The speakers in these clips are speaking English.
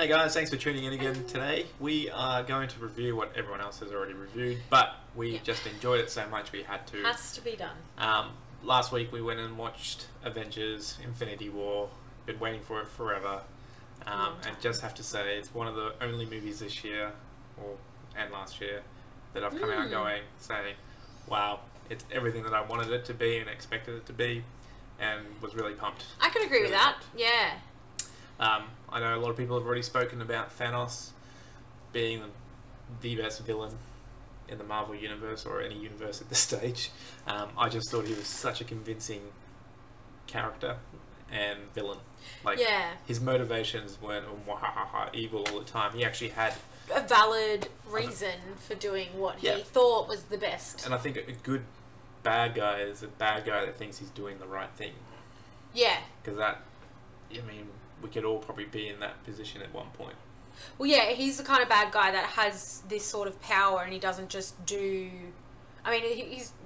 Hey guys, thanks for tuning in again today. We are going to review what everyone else has already reviewed, but we just enjoyed it so much we had to. Has to be done. Last week we went and watched Avengers, Infinity War. Been waiting for it forever. And just have to say, it's one of the only movies this year, and last year, that I've come out going, saying, wow, it's everything that I wanted it to be and expected it to be, and was really pumped. I can agree with that, yeah. I know a lot of people have already spoken about Thanos being the best villain in the Marvel universe, or any universe at this stage. I just thought he was such a convincing character and villain. Like, his motivations weren't evil all the time. He actually had a valid reason for doing what he thought was the best. And I think a good bad guy is a bad guy that thinks he's doing the right thing. Yeah. Because that, I mean, we could all probably be in that position at one point. Well, yeah, he's the kind of bad guy that has this sort of power, and he doesn't just do... I mean,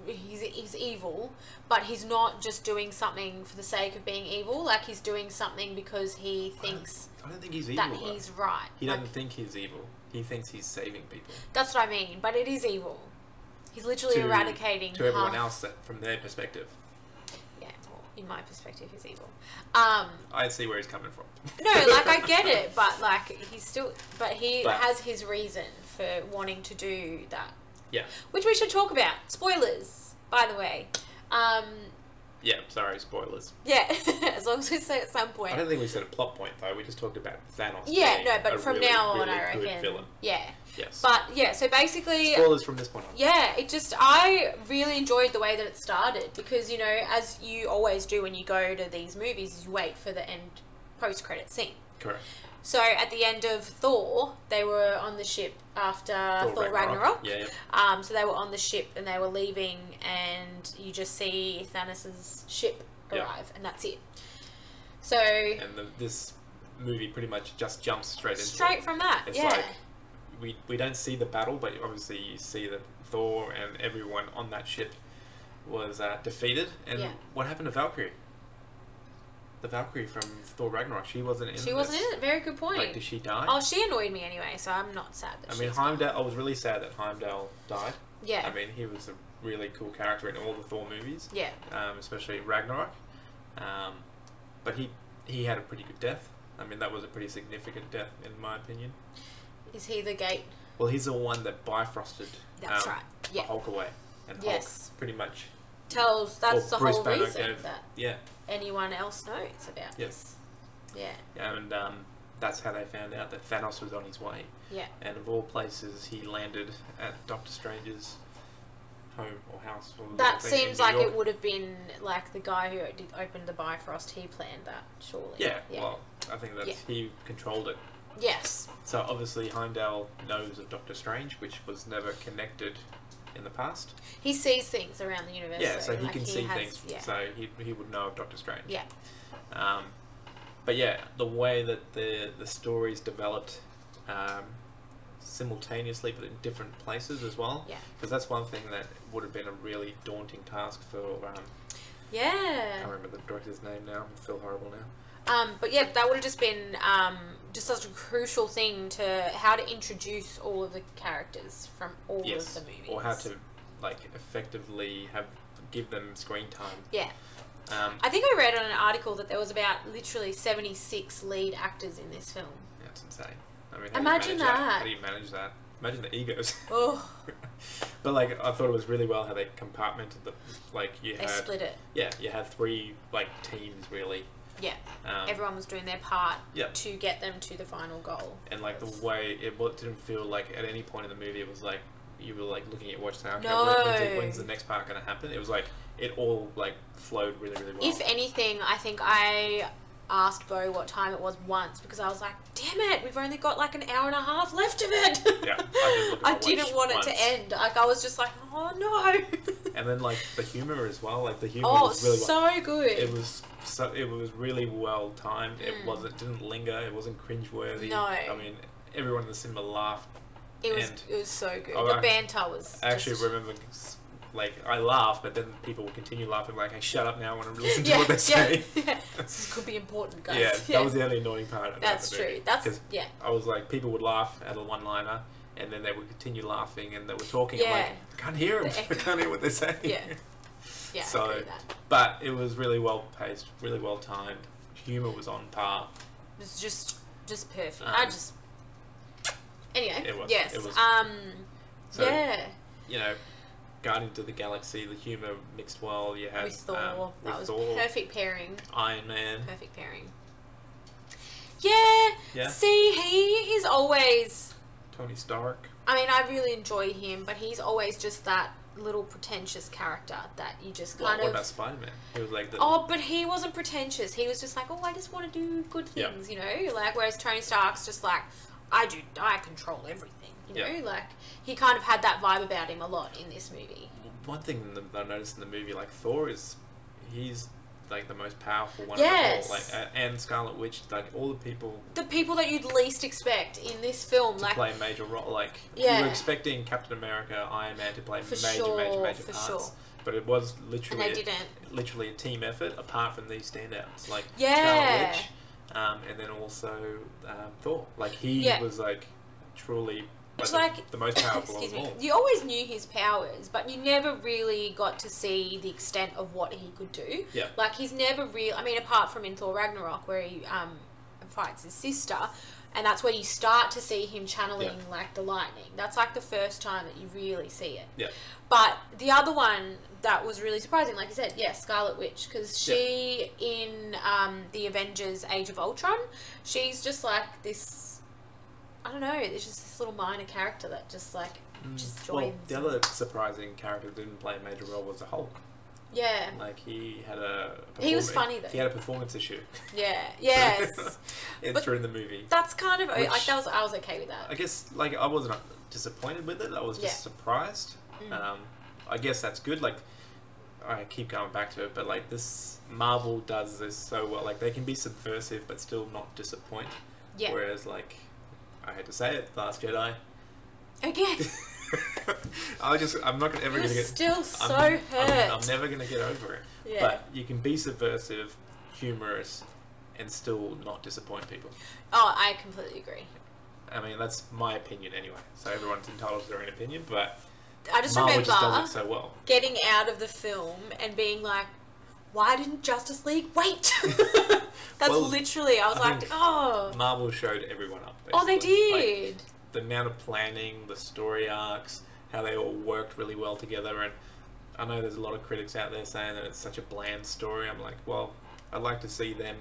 he's evil, but he's not just doing something for the sake of being evil. Like, he's doing something because he thinks... I don't think he's evil, that he's right. He doesn't think he's evil. He thinks he's saving people. That's what I mean, but it is evil. He's literally eradicating... To everyone else, from their perspective. Yeah, well, in my perspective, he's evil. I see where he's coming from. No, like, I get it, but, like, he's still... But he has his reason for wanting to do that. Yeah. Which we should talk about. Spoilers, by the way. Yeah, sorry, spoilers. Yeah, as long as we say at some point. I don't think we said a plot point, though. We just talked about Thanos. Yeah, no, but from really, now on, really I reckon. Good villain. Yeah. Yes. But, yeah, so basically... Spoilers from this point on. Yeah, I really enjoyed the way that it started because, you know, as you always do when you go to these movies, you wait for the end post-credit scene. Correct. So at the end of Thor, they were on the ship after Thor Ragnarok. Yeah. So they were on the ship and they were leaving, and you just see Thanos' ship arrive, and that's it. So. And this movie pretty much just jumps straight into straight from that. It's like we don't see the battle, but obviously you see that Thor and everyone on that ship was defeated. And what happened to Valkyrie? The Valkyrie from Thor Ragnarok, she wasn't in it. She wasn't in it. Very good point. Like, did she die? Oh, she annoyed me anyway, so I'm not sad that I mean, Heimdall, I was really sad that Heimdall died. Yeah. I mean, he was a really cool character in all the Thor movies. Yeah. Especially Ragnarok. But he had a pretty good death. I mean, that was a pretty significant death, in my opinion. Is he the gate? Well, he's the one that bifrosted That's right. Yeah. Hulk away. And Hulk pretty much... That's the whole reason that anyone else knows about this. Yeah. And that's how they found out that Thanos was on his way. Yeah. And of all places, he landed at Doctor Strange's home or house. Or that seems like it would have been like the guy who opened the Bifrost. He planned that, surely. Yeah. Well, I think that he controlled it. Yes. So obviously Heimdall knows of Doctor Strange, which was never connected in the past. He sees things around the universe. Yeah, so he can see things. So he would know of Doctor Strange. Yeah. But yeah, the way that the stories developed simultaneously, but in different places as well. Yeah. Because that's one thing that would have been a really daunting task for. I can't remember the director's name now. I feel horrible now. But yeah, that would have just been just such a crucial thing to how to introduce all of the characters from all of the movies. Or how to effectively give them screen time. Yeah. I think I read on an article that there was about literally 76 lead actors in this film. That's insane. I mean, imagine that. How do you manage that? Imagine the egos. Oh. But like, I thought it was really well how they compartmented they split it. Yeah, you had 3 teams really. Yeah, everyone was doing their part to get them to the final goal. And like the way it didn't feel like at any point in the movie it was like you were like looking at your watch now. When's the next part going to happen? It was like it all like flowed really, really well. If anything, I think I asked Bo what time it was once because I was like, damn it, we've only got like an hour and a half left of it. Yeah, I didn't want it to end. Like, I was just like, oh no. And then like the humor as well, like the humor was really so good. It was really well timed. It didn't linger. It wasn't cringeworthy. No. I mean, everyone in the cinema laughed. It was so good. The banter was. I actually remember like I laugh, but then people will continue laughing. Like, hey, shut up now! I want to listen to what they're saying. Yeah. This could be important, guys. Yeah, that was the only annoying part. About That's the true. movie. That's yeah. I was like, people would laugh at a one-liner, and then they would continue laughing, and they were talking. Yeah. I'm like, I can't hear them. I can't hear what they're saying. Yeah. Yeah. So, I agree with that. but it was really well paced, really well timed. Humor was on par. It was just perfect. I just. Anyway. It was. Yes. It was. So, yeah. You know, Guardians of the Galaxy, the humor mixed well. You had With Thor. with That was Thor, perfect pairing. Iron Man. Perfect pairing. Yeah. Yeah. See, he is always. Tony Stark. I mean, I really enjoy him, but he's always just that little pretentious character that you just kind What of. about Spider-Man? He was like the. Oh, but he wasn't pretentious. He was just like, oh, I just want to do good things, you know? Like, whereas Tony Stark's just like, I control everything, you know? Like, he kind of had that vibe about him a lot in this movie. One thing that I noticed in the movie, like Thor he's like the most powerful one Yes. of all. Like, and Scarlet Witch, like all the people The people that you'd least expect in this film, to like, play a major role. Like, Yeah. you were expecting Captain America, Iron Man to play For major sure, parts. for sure. But it was and literally they didn't. literally a team effort, apart from these standouts, like Yeah. Scarlet Witch, and then also Thor. Like, he Yeah. was like truly It's the, like the most powerful excuse of me. all. You always knew his powers, but you never really got to see the extent of what he could do. Yeah. Like, he's never really. I mean, apart from in Thor Ragnarok, where he fights his sister, and that's where you start to see him channeling like the lightning. That's like the first time that you really see it. Yeah. But the other one that was really surprising, like you said, Scarlet Witch, because she in the Avengers: Age of Ultron, she's just like this. I don't know. It's just this little minor character that just like just joins. Well, the other surprising character that didn't play a major role was the Hulk. Yeah. Like, he had a. He was funny though. He had a performance issue. Yeah. Yes. But during the movie. That's kind of like Which- I was okay with that. I guess, like, I wasn't disappointed with it. I was just surprised. I guess that's good. Like, I keep going back to it, but like, this Marvel does this so well. Like, they can be subversive but still not disappoint. Yeah. Whereas, like, I hate to say it, Last Jedi. Again. I'm not ever You're gonna get. still so I'm hurt. never gonna get over it. Yeah. But you can be subversive, humorous, and still not disappoint people. Oh, I completely agree. I mean, that's my opinion anyway. So everyone's entitled to their own opinion, but I just Marvel remember just does it so well. getting out of the film and being like, why didn't Justice League wait? That's Well, literally, I was I like, think oh. Marvel showed everyone up. Oh, they basically. Like, did. the amount of planning, the story arcs, how they all worked really well together. And I know there's a lot of critics out there saying that it's such a bland story. I'm like, well, I'd like to see them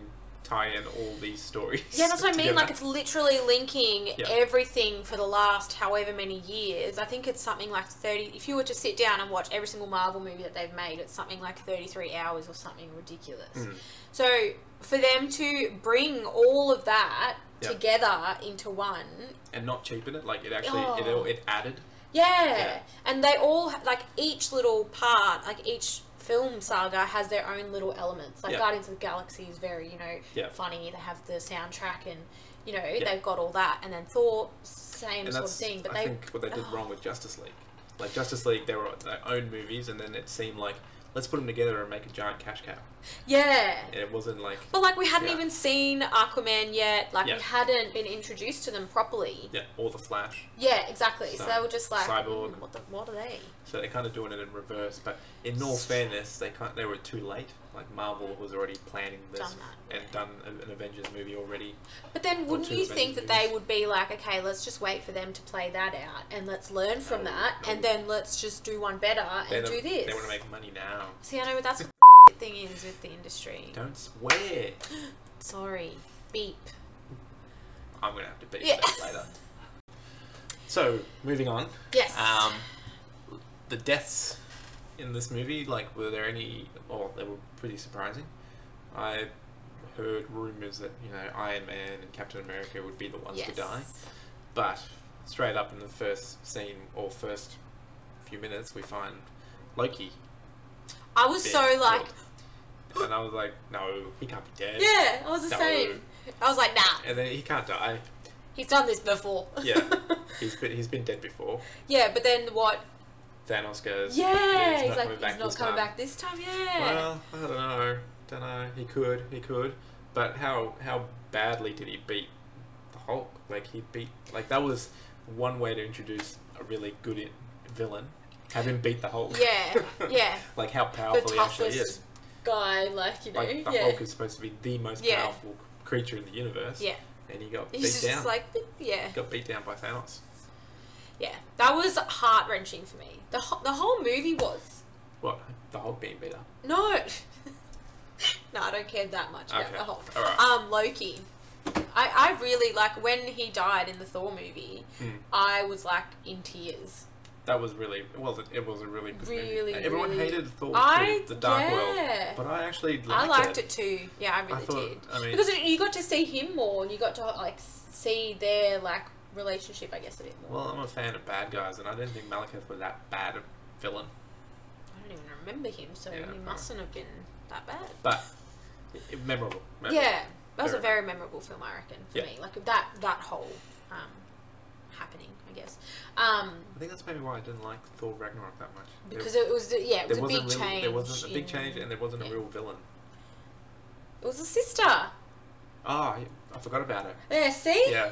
tie in all these stories. Yeah, that's what I mean. together. Like, it's literally linking Yeah. everything for the last however many years. I think it's something like 30. If you were to sit down and watch every single Marvel movie that they've made, it's something like 33 hours or something ridiculous. So, for them to bring all of that together into one. And not cheapen it. Like, it actually, it added. Yeah. And they all, like, each little part, like, each film saga has their own little elements. Like, Guardians of the Galaxy is very, you know, funny. They have the soundtrack and, you know, they've got all that. And then Thor, same And sort of thing. But I think what they did wrong with Justice League. Like, Justice League, they were their own movies, and then it seemed like, let's put them together and make a giant cash cow. Yeah. And it wasn't like... But, like, we hadn't even seen Aquaman yet. Like, Yeah. we hadn't been introduced to them properly. Yeah, or the Flash. Yeah, exactly. So they were just like, Cyborg. What are they? So they're kind of doing it in reverse, but in all fairness, they were too late. Like, Marvel was already planning this Done that, and done an Avengers movie already. But then wouldn't two you think that Avengers they movies. would be like, okay, let's just wait for them to play that out and let's learn from No, that no. and then let's just do one better and do this. They want to make money now. See, I know, but that's what the thing is with the industry. Don't swear. Sorry. Beep. I'm going to have to beat Yeah. that later. So, moving on. Yes. The deaths in this movie, like, were there any... Well, they were pretty surprising. I heard rumours that, you know, Iron Man and Captain America would be the ones to die. But, straight up in the first scene, or first few minutes, we find Loki. I was being so like... killed. And I was like, no, he can't be dead. Yeah, I was the No. same. I was like, nah, And then he can't die. he's done this before. Yeah. He's been dead before. Yeah, but then what... Thanos goes, Yeah, he's he's not like, coming back he's not this coming time. back this time. Yeah. Well, I don't know. He could. But how badly did he beat the Hulk? Like, that was one way to introduce a really good villain. Have him beat the Hulk. Yeah, yeah. Like, how powerful he actually toughest is. guy, like, you know. Like, the Hulk is supposed to be the most Yeah. powerful creature in the universe. Yeah. And he got He's beat down. just like, yeah. Got beat down by Thanos. Yeah. That was heart-wrenching for me. The whole movie was. What? The Hulk being beat up? No. No, I don't care that much about Okay. the Hulk. Alright. Loki. I really, like, when he died in the Thor movie, I was, like, in tears. That was really... It was a really good Really, movie. Everyone really- hated Thor, the Dark World. But I actually liked it. I liked it too. Yeah, I really thought- did. I mean- because you got to see him more, and you got to, like, see their, like, relationship, I guess, a bit more. Well, I'm a fan of bad guys, and I didn't think Malekith was that bad a villain. I don't even remember him, so Yeah, he mustn't have been that bad. But memorable. Yeah, that was a Very very memorable film, I reckon, for Yeah. me. Like, that whole happening, I guess. I think that's maybe why I didn't like Thor Ragnarok that much. Because it was a big change. There wasn't a big change, and there wasn't a real villain. It was a sister. Oh, I forgot about it. Yeah, see? Yeah.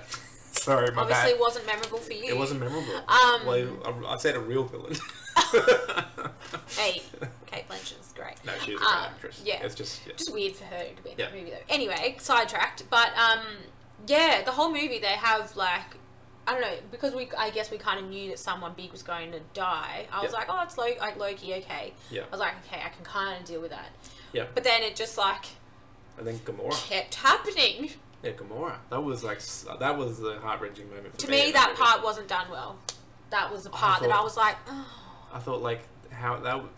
Sorry, my Obviously, bad. it wasn't memorable for you. It wasn't memorable. Well, I said a real villain. Hey, Kate Blanchett's great. No, she was a great actress. Yeah. It's just... Yeah. Just weird for her to be in Yeah. that movie, though. Anyway, sidetracked. But, yeah, the whole movie, they have, like... I don't know, because I guess we kind of knew that someone big was going to die. I was Yeah. like, oh, it's Loki, okay. Yeah. I was like, okay, I can kind of deal with that. Yeah. But then it just, like, And then Gamora. kept happening. Yeah, Gamora. That was like... That was the heart-wrenching moment for To me me, in that movie. part wasn't done well. That was the part that I thought- was like, oh. I thought, like, how...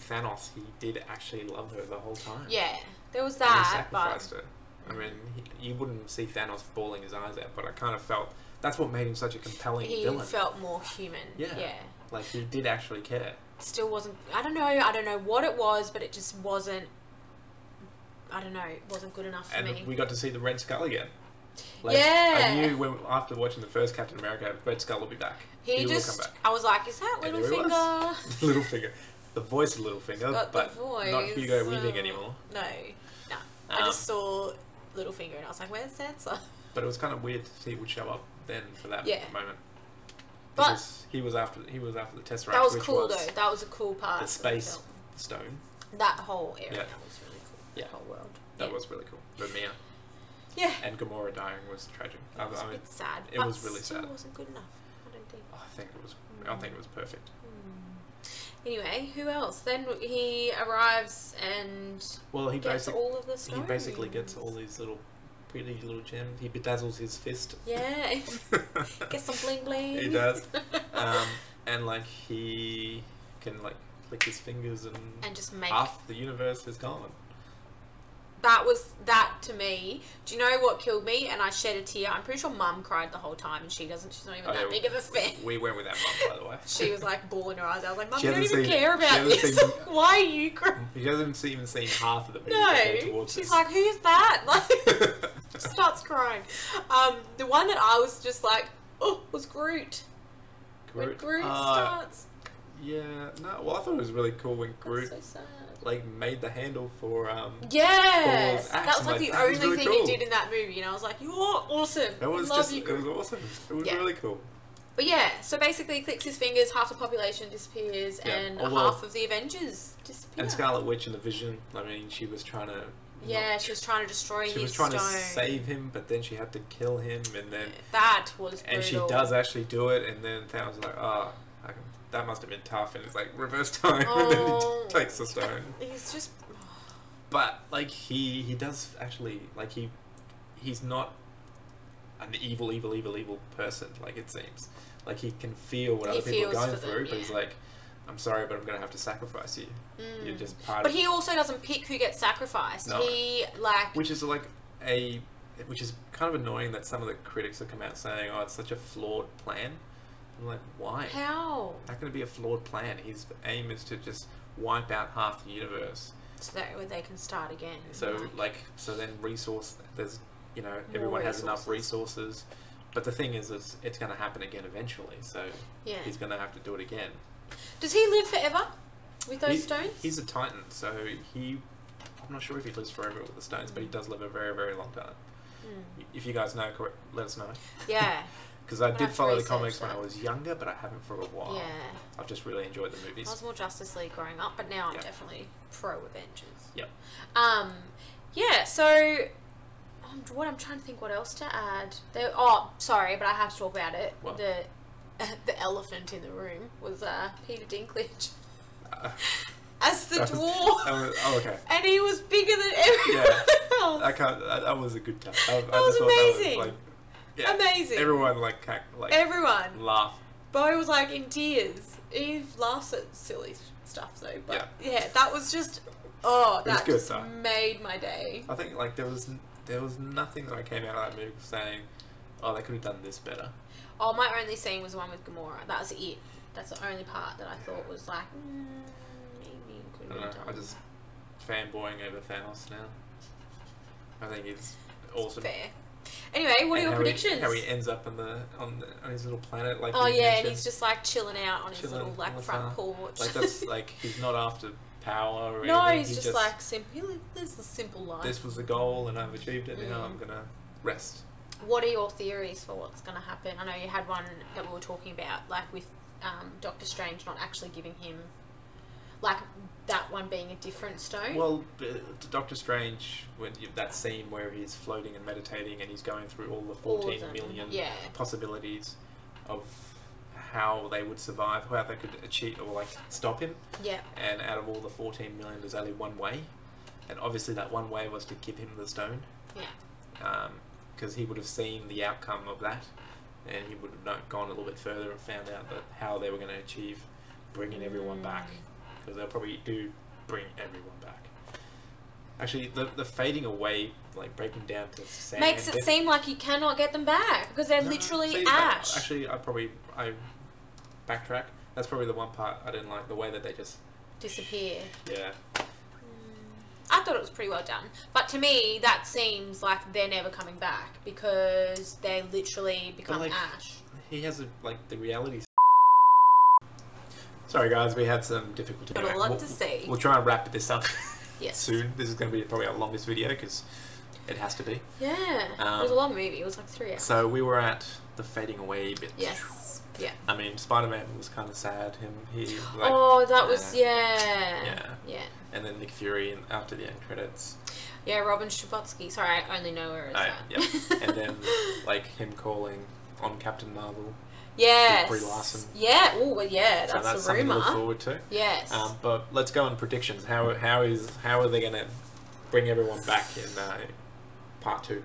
Thanos, he did actually love her the whole time. Yeah, there was And he that, sacrificed but... her. I mean, you wouldn't see Thanos bawling his eyes out, but I kind of felt that's what made him such a compelling He villain. felt more human. Yeah. Yeah. Like, he did actually care. Still wasn't... I don't know what it was, but it just wasn't... I don't know. It wasn't good enough for And me. we got to see the Red Skull again. Like, Yeah. I knew after watching the first Captain America, Red Skull will be back. He will come just... back. I was like, is that And there he Littlefinger? was. Littlefinger. The voice of Littlefinger, Got but the voice. not Hugo Weaving anymore. No. I just saw Littlefinger and I was like, where's Sansa? But it was kind of weird to see he would show up then for that Yeah. moment. But- Because he was after the Tesseract, That was which cool, was though. That was a cool part. the of space film. stone. That whole area Yeah. was really cool. Yeah. The whole world. That Yeah. was really cool. But Mia Yeah. and Gamora dying was tragic. It was I a mean, bit sad. it but was really still sad. wasn't good enough. I don't think. I think it was perfect. Anyway, who else? Then he arrives and Well, he gets all of the he stones. basically gets all these little pretty little gems. He bedazzles his fist. Yeah. Get some bling bling. He does. And like he can like click his fingers And just make... half the universe is gone. That to me. Do you know what killed me? And I shed a tear. I'm pretty sure Mum cried the whole time, and she's not even that big of a fan. We went with that mum, by the way. She was like bawling her eyes out. I was like, Mum, She you don't hasn't even seen- care she about hasn't this. seen- Why are you crying? He hasn't even seen half of the movie. compared No. towards She's this. like, who's that? Like, starts crying. The one that I was just like, oh, was Groot. When Groot starts. Yeah, no. Well, I thought it was really cool when Groot That's so sad. like made the handle for Yes, Thor's axe. that was I'm like the that was only really thing cool. he did in that movie, and I was like, "You're awesome. That was I love just you, it Groot." was awesome. It was Yeah. really cool. But yeah, so basically, he clicks his fingers, half the population disappears, Yeah. and Oh, well. half of the Avengers disappear. And Scarlet Witch and the Vision. I mean, she was trying to. Yeah, she was trying to destroy She his was trying stone. to save him, but then she had to kill him, and then That was brutal. and she does actually do it, and then Thanos is like, "Ah, that must have been tough," and it's like reverse time, and then Oh. he takes the stone. He's just... But like he does actually like he's not an evil person, like it seems. Like he can feel what He other people are feels going for them, through, but he's yeah. like, "I'm sorry, but I'm gonna have to sacrifice you. You're just part But of." he also doesn't pick who gets sacrificed. No. He, like... Which is which is kind of annoying that some of the critics have come out saying, "Oh, it's such a flawed plan." I'm like, why? How? How can it be a flawed plan? His aim is to just wipe out half the universe. So that they can start again. So so then there's everyone has enough resources, but the thing is it's going to happen again eventually. So Yeah. he's going to have to do it again. Does he live forever with those stones? He's a Titan, so I'm not sure if he lives forever with the stones, but he does live a very, very long time. If you guys know, let us know. Yeah. Because I did follow the comics when I was younger, but I haven't for a while. Yeah. I've just really enjoyed the movies. I was more Justice League growing up, but now I'm definitely pro Avengers. Yep. Yeah, so what I'm trying to think what else to add. Sorry, but I have to talk about it. What? The elephant in the room was Peter Dinklage. As the dwarf. Okay. And he was bigger than everyone else. That was a good touch. That was amazing. Amazing. Everyone everyone laughed. Bo was like in tears. He laughs at silly stuff though. But yeah, that was just that good, just made my day. I think there was nothing that I came out of that movie saying, oh, they could have done this better. Oh, my only scene was the one with Gamora. That was it. That's the only part that I thought was like, maybe could have done. I'm just fanboying over Thanos now. I think he's awesome. Fair. Anyway, what are your predictions? How he ends up on his little planet, like. Oh yeah, and he's just like chilling out on his little front porch. Like that's he's not after power or no, anything. he's just like simple. This is a simple life. This was the goal, and I've achieved it. Now I'm gonna rest. What are your theories for what's gonna happen? I know you had one that we were talking about, like with Doctor Strange not actually giving him, like that one being a different stone. Well, Doctor Strange, that scene where he's floating and meditating and he's going through all the 14 million possibilities of how they would survive, how they could achieve or stop him. Yeah. And out of all the 14 million, there's only one way, and obviously that one way was to give him the stone. Yeah. Because he would have seen the outcome of that, and he would have gone a little bit further and found out that how they were going to achieve bringing everyone back. Because they'll probably do bring everyone back. Actually, the fading away, breaking down to sand, makes it seem like you cannot get them back because they're literally ash. Actually, I backtrack. That's probably the one part I didn't like, the way that they just disappear. Yeah. I thought it was pretty well done, but to me that seems like they're never coming back because they literally become ash. He has the reality. Sorry guys, we had some difficulty. Got a lot to say. We'll try and wrap this up soon. This is going to be probably our longest video because it has to be. Yeah, it was a long movie. It was 3 hours. So we were at the fading away bit. Yes. Yeah. I mean, Spider-Man was kind of sad. Yeah. And then Nick Fury after the end credits. Yeah, Robin Strabotsky. Sorry, I only know her as that. Yeah. And then him calling on Captain Marvel. Yes. Brie Larson. Yeah. Oh, well, yeah. So that's the rumor. Something to look forward to. Yes. But let's go on predictions. How are they going to bring everyone back in part 2?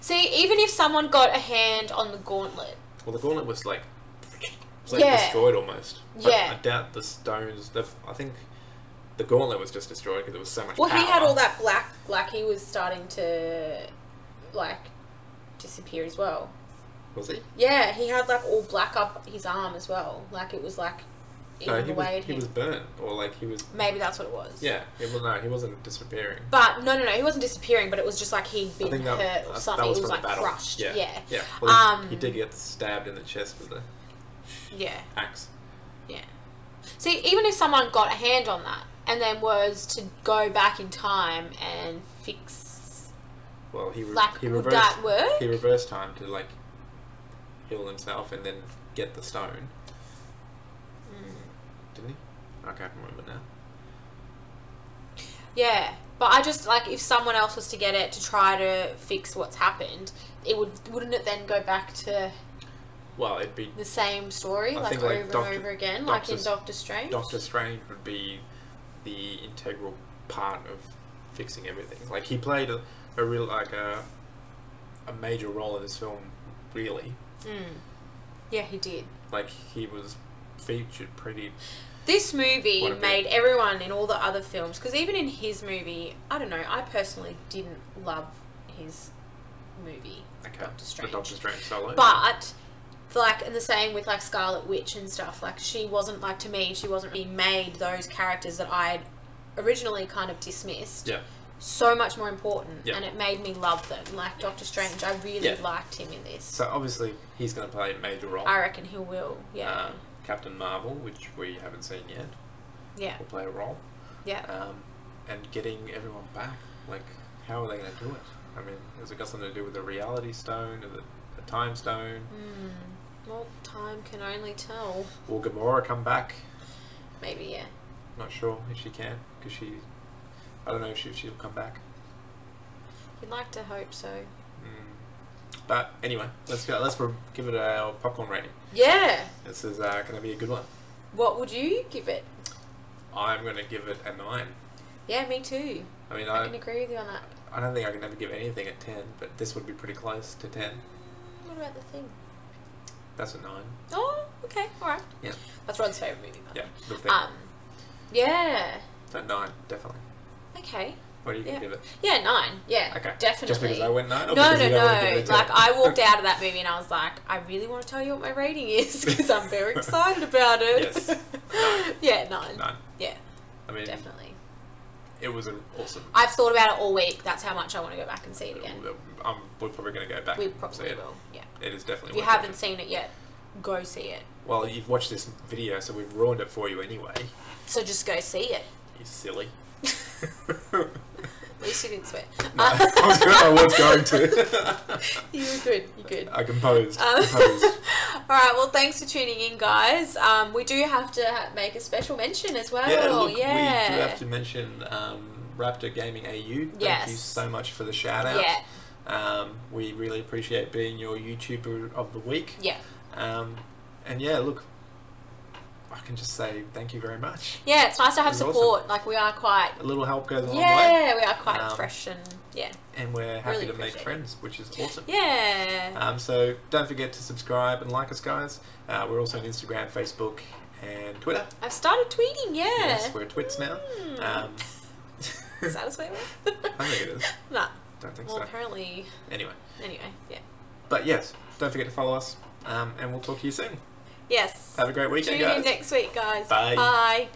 See, even if someone got a hand on the gauntlet. Well, the gauntlet was destroyed almost. Yeah. I doubt the stones. I think the gauntlet was just destroyed because there was so much power. Well, he had all that black. He was starting to disappear as well. Was he? Yeah, he had all black up his arm as well. It was he was burnt or he was. Maybe that's what it was. Yeah, he wasn't disappearing. But no, he wasn't disappearing. But it was just he'd been hurt or something. He was crushed. Yeah. Well, he did get stabbed in the chest with the axe. Yeah. See, even if someone got a hand on that and then was to go back in time and fix. Well, he would that work? He reversed time to heal himself and then get the stone. Didn't he? I can't remember now. Yeah, but I just if someone else was to get it to try to fix what's happened, wouldn't it then go back to? Well, it'd be the same story, over and over again, in Doctor Strange. Doctor Strange would be the integral part of fixing everything. He played a real a major role in this film, really. Yeah, he did. He was featured pretty. This movie made everyone in all the other films, because even in his movie, I don't know, I personally didn't love his movie, Doctor Strange. The Doctor Strange solo. But, and the same with Scarlet Witch and stuff, she wasn't, to me, she wasn't really made those characters that I'd originally kind of dismissed. Yeah. So much more important, and it made me love them. Doctor Strange, I really liked him in this. So obviously he's going to play a major role. I reckon he will. Yeah. Captain Marvel, which we haven't seen yet, Yeah. will play a role. Yeah. And getting everyone back. Like, how are they going to do it? I mean, has it got something to do with the reality stone or the time stone? Well, time can only tell. Will Gamora come back? Maybe, yeah. Not sure if she can, because I don't know if she'll come back. You'd like to hope so. But anyway, let's go. Let's give it our popcorn rating. Yeah. This is going to be a good one. What would you give it? I'm going to give it a 9. Yeah, me too. I mean, I can agree with you on that. I don't think I can ever give anything a 10, but this would be pretty close to 10. What about the thing? That's a 9. Oh, okay, alright. Yeah. That's Rod's favourite movie. Yeah, the thing. Yeah. So 9, definitely. Okay. What do you give it? Yeah, 9. Yeah, Okay. definitely. Just because I went 9? Or No. because you don't want to give it a 10? Like, I walked out of that movie and I was like, I really want to tell you what my rating is because I'm very excited about it. Yes. 9. Yeah, 9. 9. Yeah. I mean, definitely. It was an awesome. I've thought about it all week. That's how much I want to go back and see it again. We're probably going to go back. We and probably see it. will. Yeah. It is definitely. If you worth haven't watching. seen it yet, go see it. Well, you've watched this video, so we've ruined it for you anyway. So just go see it. You silly. At least you didn't swear. No, I was going to. You were good. You're good. I composed. Alright, well, thanks for tuning in, guys. We do have to make a special mention as well. Yeah, look, we do have to mention Raptor Gaming AU. Thank you so much for the shout out. Yeah. We really appreciate being your YouTuber of the week. Yeah. And yeah, look, I can just say thank you very much. Yeah, it's nice to have support. Awesome. Like, we are quite... A little help goes a long way. Yeah, we are quite fresh and, yeah. And we're happy Really to make appreciate friends, which is awesome. Yeah. So don't forget to subscribe and like us, guys. We're also on Instagram, Facebook, and Twitter. I've started tweeting, yeah. Yes, we're twits now. Is that a swear word? I think it is. Nah. Don't think Well, so. apparently... Anyway, yeah. but yes, don't forget to follow us, and we'll talk to you soon. Yes. Have a great weekend, Tune guys. in next week, guys. Bye. Bye.